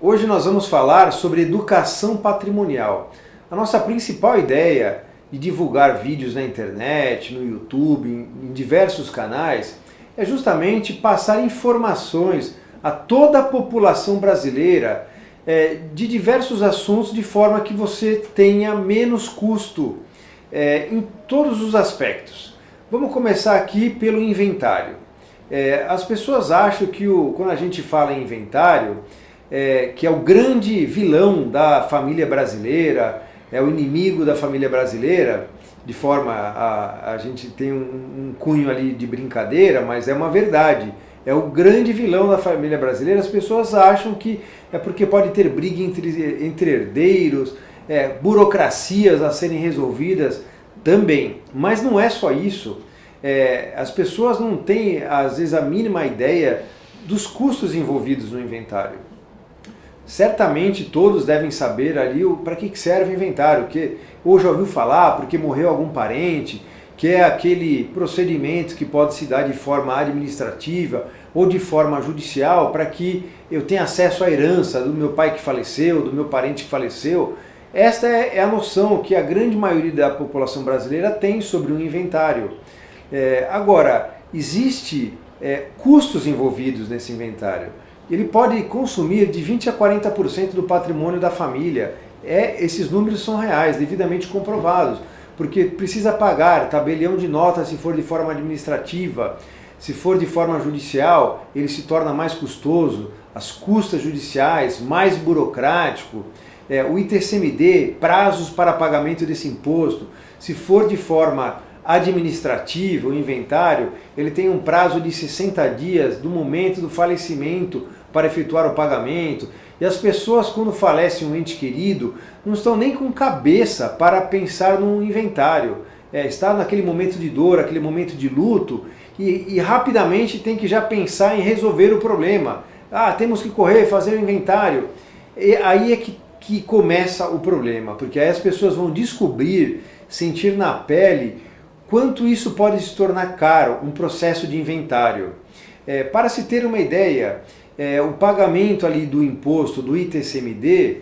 Hoje nós vamos falar sobre educação patrimonial. A nossa principal ideia de divulgar vídeos na internet, no YouTube, em diversos canais, é justamente passar informações a toda a população brasileira de diversos assuntos, de forma que você tenha menos custo em todos os aspectos. Vamos começar aqui pelo inventário. As pessoas acham que quando a gente fala em inventário, que é o grande vilão da família brasileira, é o inimigo da família brasileira, de forma a gente tem um cunho ali de brincadeira, mas é uma verdade. É o grande vilão da família brasileira. As pessoas acham que é porque pode ter briga entre herdeiros, burocracias a serem resolvidas também. Mas não é só isso. As pessoas não têm, às vezes, a mínima ideia dos custos envolvidos no inventário. Certamente todos devem saber ali para que serve o inventário, que ou já ouviu falar porque morreu algum parente, que é aquele procedimento que pode se dar de forma administrativa ou de forma judicial para que eu tenha acesso à herança do meu pai que faleceu, do meu parente que faleceu. Esta é a noção que a grande maioria da população brasileira tem sobre um inventário. Agora, existe custos envolvidos nesse inventário. Ele pode consumir de 20% a 40% do patrimônio da família. Esses números são reais, devidamente comprovados, porque precisa pagar tabelião de notas se for de forma administrativa, se for de forma judicial, ele se torna mais custoso, as custas judiciais, mais burocrático, o ITCMD, prazos para pagamento desse imposto, se for de forma administrativa, o inventário, ele tem um prazo de 60 dias do momento do falecimento para efetuar o pagamento. E as pessoas, quando falece um ente querido, não estão nem com cabeça para pensar num inventário. Está naquele momento de dor, aquele momento de luto, e rapidamente tem que já pensar em resolver o problema. Temos que correr, fazer o inventário. E aí é que começa o problema, porque aí as pessoas vão descobrir, sentir na pele, quanto isso pode se tornar caro, um processo de inventário. Para se ter uma ideia, o pagamento ali do imposto, do ITCMD,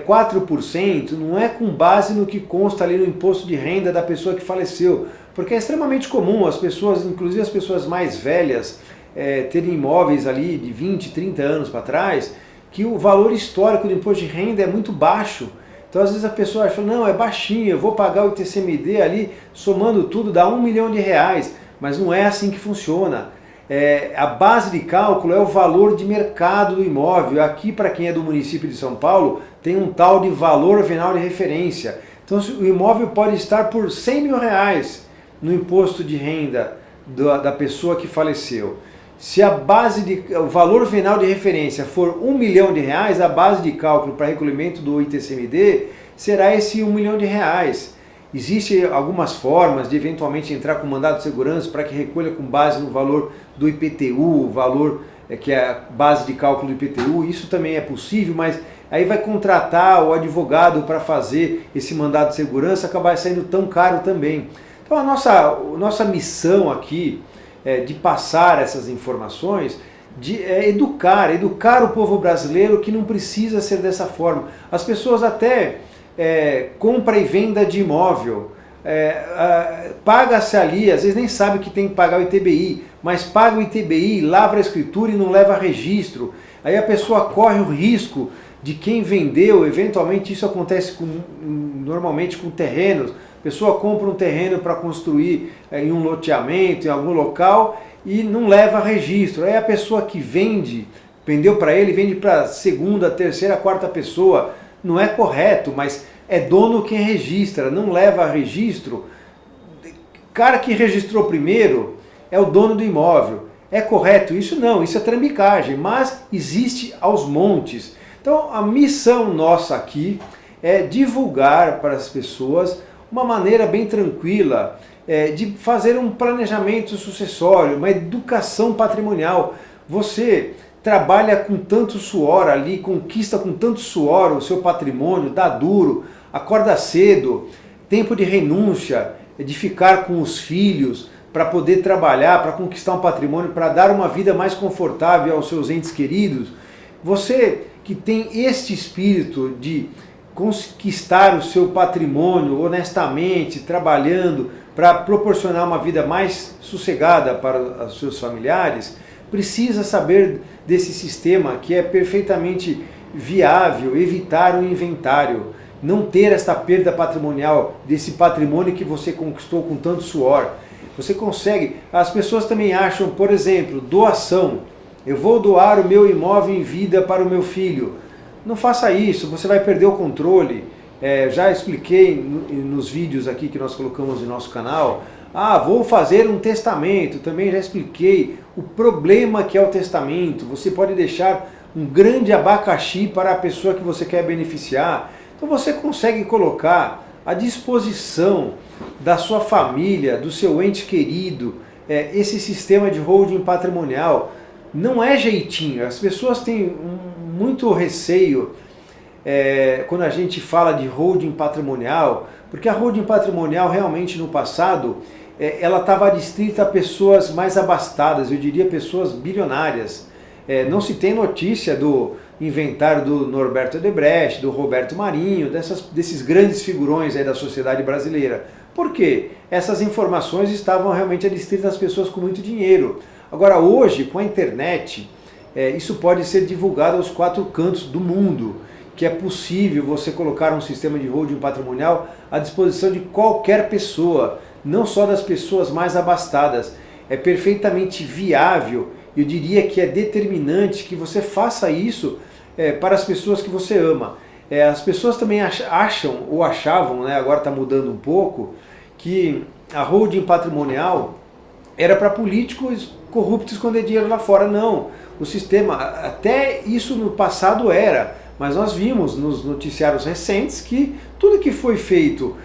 4%, não é com base no que consta ali no imposto de renda da pessoa que faleceu, porque é extremamente comum as pessoas, inclusive as pessoas mais velhas, terem imóveis ali de 20, 30 anos para trás, que o valor histórico do imposto de renda é muito baixo. Então às vezes a pessoa acha, não, é baixinho, eu vou pagar o ITCMD ali, somando tudo dá R$1 milhão, mas não é assim que funciona. A base de cálculo é o valor de mercado do imóvel. Aqui, para quem é do município de São Paulo, tem um tal de valor venal de referência. Então o imóvel pode estar por R$100 mil no imposto de renda da pessoa que faleceu. Se o valor venal de referência for R$1 milhão, a base de cálculo para recolhimento do ITCMD será esse R$1 milhão. Existem algumas formas de eventualmente entrar com mandado de segurança para que recolha com base no valor do IPTU, o valor que é a base de cálculo do IPTU. Isso também é possível, mas aí vai contratar o advogado para fazer esse mandado de segurança, acabar saindo tão caro também. Então a nossa missão aqui de passar essas informações, de educar o povo brasileiro que não precisa ser dessa forma. As pessoas até compra e venda de imóvel, paga-se ali, às vezes nem sabe que tem que pagar o ITBI, mas paga o ITBI, lavra a escritura e não leva registro. Aí a pessoa corre o risco de quem vendeu, eventualmente isso acontece normalmente com terrenos. A pessoa compra um terreno para construir em um loteamento, em algum local, e não leva registro. Aí a pessoa que vendeu para ele, vende para segunda, terceira, quarta pessoa. Não é correto, mas é dono quem registra, não leva registro. O cara que registrou primeiro é o dono do imóvel. É correto isso? Não, isso é trambicagem, mas existe aos montes. Então a missão nossa aqui é divulgar para as pessoas uma maneira bem tranquila de fazer um planejamento sucessório, uma educação patrimonial. Você trabalha com tanto suor ali, conquista com tanto suor o seu patrimônio, dá duro, acorda cedo, tempo de renúncia, de ficar com os filhos, para poder trabalhar, para conquistar um patrimônio, para dar uma vida mais confortável aos seus entes queridos. Você que tem este espírito de conquistar o seu patrimônio honestamente, trabalhando para proporcionar uma vida mais sossegada para os seus familiares, precisa saber desse sistema que é perfeitamente viável, evitar o inventário, não ter esta perda patrimonial desse patrimônio que você conquistou com tanto suor. Você consegue, as pessoas também acham, por exemplo, doação. Eu vou doar o meu imóvel em vida para o meu filho. Não faça isso, você vai perder o controle. Já expliquei nos vídeos aqui que nós colocamos no nosso canal. Vou fazer um testamento. Também já expliquei o problema que é o testamento. Você pode deixar um grande abacaxi para a pessoa que você quer beneficiar. Então você consegue colocar à disposição da sua família, do seu ente querido, esse sistema de holding patrimonial. Não é jeitinho, as pessoas têm muito receio quando a gente fala de holding patrimonial, porque a holding patrimonial realmente no passado ela estava adstrita a pessoas mais abastadas, eu diria pessoas bilionárias. Não se tem notícia do inventário do Norberto Odebrecht, do Roberto Marinho, desses grandes figurões aí da sociedade brasileira. Por quê? Essas informações estavam realmente adstritas às pessoas com muito dinheiro. Agora hoje, com a internet, isso pode ser divulgado aos 4 cantos do mundo, que é possível você colocar um sistema de holding patrimonial à disposição de qualquer pessoa, não só das pessoas mais abastadas. É perfeitamente viável, eu diria que é determinante que você faça isso para as pessoas que você ama. As pessoas também acham, ou achavam, né, agora está mudando um pouco, que a holding patrimonial era para políticos corruptos esconder dinheiro lá fora. Não, o sistema, até isso no passado era, mas nós vimos nos noticiários recentes que tudo que foi feito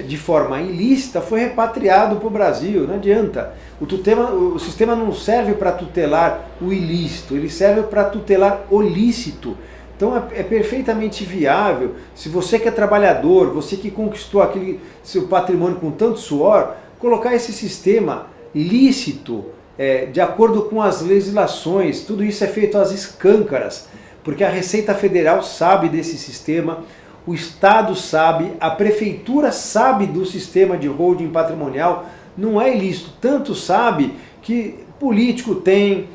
de forma ilícita foi repatriado para o Brasil. Não adianta, o sistema não serve para tutelar o ilícito, ele serve para tutelar o lícito. Então é perfeitamente viável, se você que é trabalhador, você que conquistou aquele seu patrimônio com tanto suor, colocar esse sistema lícito, de acordo com as legislações. Tudo isso é feito às escâncaras, porque a Receita Federal sabe desse sistema, o Estado sabe, a Prefeitura sabe do sistema de holding patrimonial, não é ilícito, tanto sabe que político tem,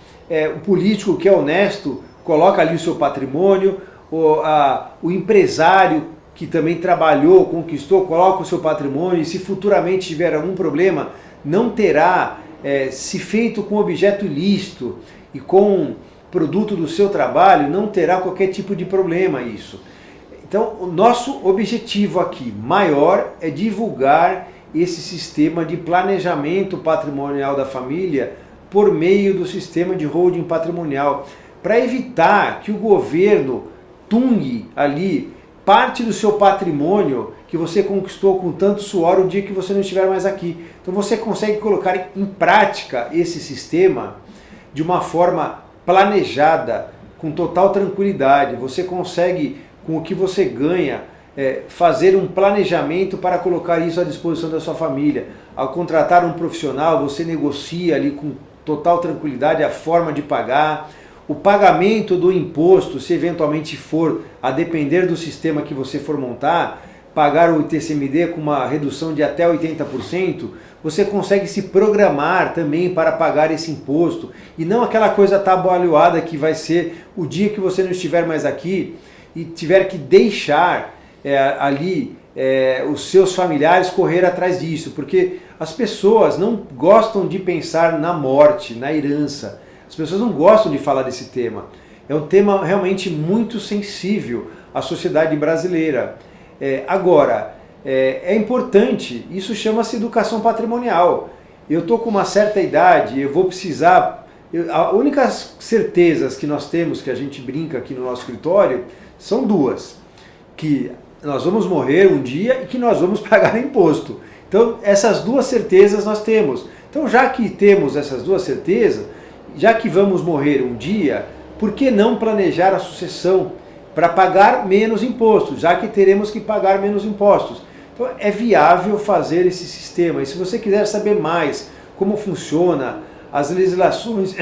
o político que é honesto coloca ali o seu patrimônio, o empresário que também trabalhou, conquistou, coloca o seu patrimônio, e se futuramente tiver algum problema, não terá, se feito com objeto ilícito e com produto do seu trabalho, não terá qualquer tipo de problema isso. Então, o nosso objetivo aqui maior é divulgar esse sistema de planejamento patrimonial da família por meio do sistema de holding patrimonial, para evitar que o governo tungue ali parte do seu patrimônio que você conquistou com tanto suor o dia que você não estiver mais aqui. Então você consegue colocar em prática esse sistema de uma forma planejada, com total tranquilidade. Você consegue, com o que você ganha, fazer um planejamento para colocar isso à disposição da sua família. Ao contratar um profissional, você negocia ali com total tranquilidade a forma de pagar, o pagamento do imposto, se eventualmente for, a depender do sistema que você for montar, pagar o ITCMD com uma redução de até 80%, você consegue se programar também para pagar esse imposto, e não aquela coisa atabalhoada que vai ser o dia que você não estiver mais aqui e tiver que deixar os seus familiares correr atrás disso, porque as pessoas não gostam de pensar na morte, na herança. As pessoas não gostam de falar desse tema. É um tema realmente muito sensível à sociedade brasileira. Agora, é importante, isso chama-se educação patrimonial. Eu estou com uma certa idade, eu vou precisar... As únicas certezas que nós temos, que a gente brinca aqui no nosso escritório, são duas. Que nós vamos morrer um dia e que nós vamos pagar imposto. Então, essas duas certezas nós temos. Então, já que temos essas duas certezas, já que vamos morrer um dia, por que não planejar a sucessão para pagar menos impostos, já que teremos que pagar menos impostos? Então é viável fazer esse sistema. E se você quiser saber mais como funciona, as legislações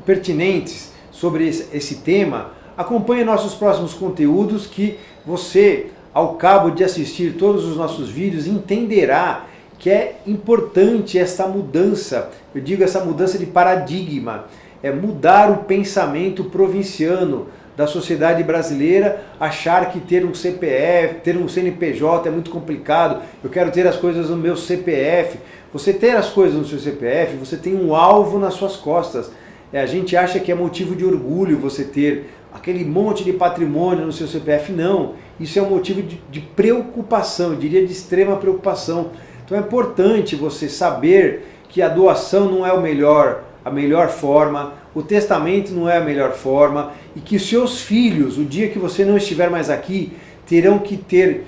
pertinentes sobre esse tema, acompanhe nossos próximos conteúdos que você, ao cabo de assistir todos os nossos vídeos, entenderá que é importante essa mudança, eu digo essa mudança de paradigma, é mudar o pensamento provinciano da sociedade brasileira, achar que ter um CPF, ter um CNPJ é muito complicado, eu quero ter as coisas no meu CPF. Você ter as coisas no seu CPF, você tem um alvo nas suas costas. A gente acha que é motivo de orgulho você ter aquele monte de patrimônio no seu CPF. Não, isso é um motivo de preocupação, eu diria de extrema preocupação. Então é importante você saber que a doação não é a melhor forma, o testamento não é a melhor forma, e que os seus filhos, o dia que você não estiver mais aqui, terão que ter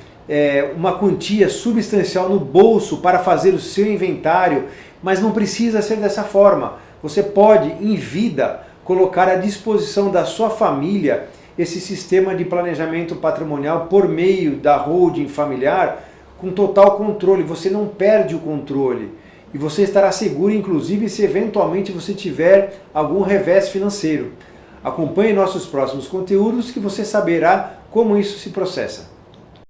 uma quantia substancial no bolso para fazer o seu inventário, mas não precisa ser dessa forma. Você pode, em vida, colocar à disposição da sua família esse sistema de planejamento patrimonial por meio da holding familiar com total controle. Você não perde o controle e você estará seguro, inclusive, se eventualmente você tiver algum revés financeiro. Acompanhe nossos próximos conteúdos que você saberá como isso se processa.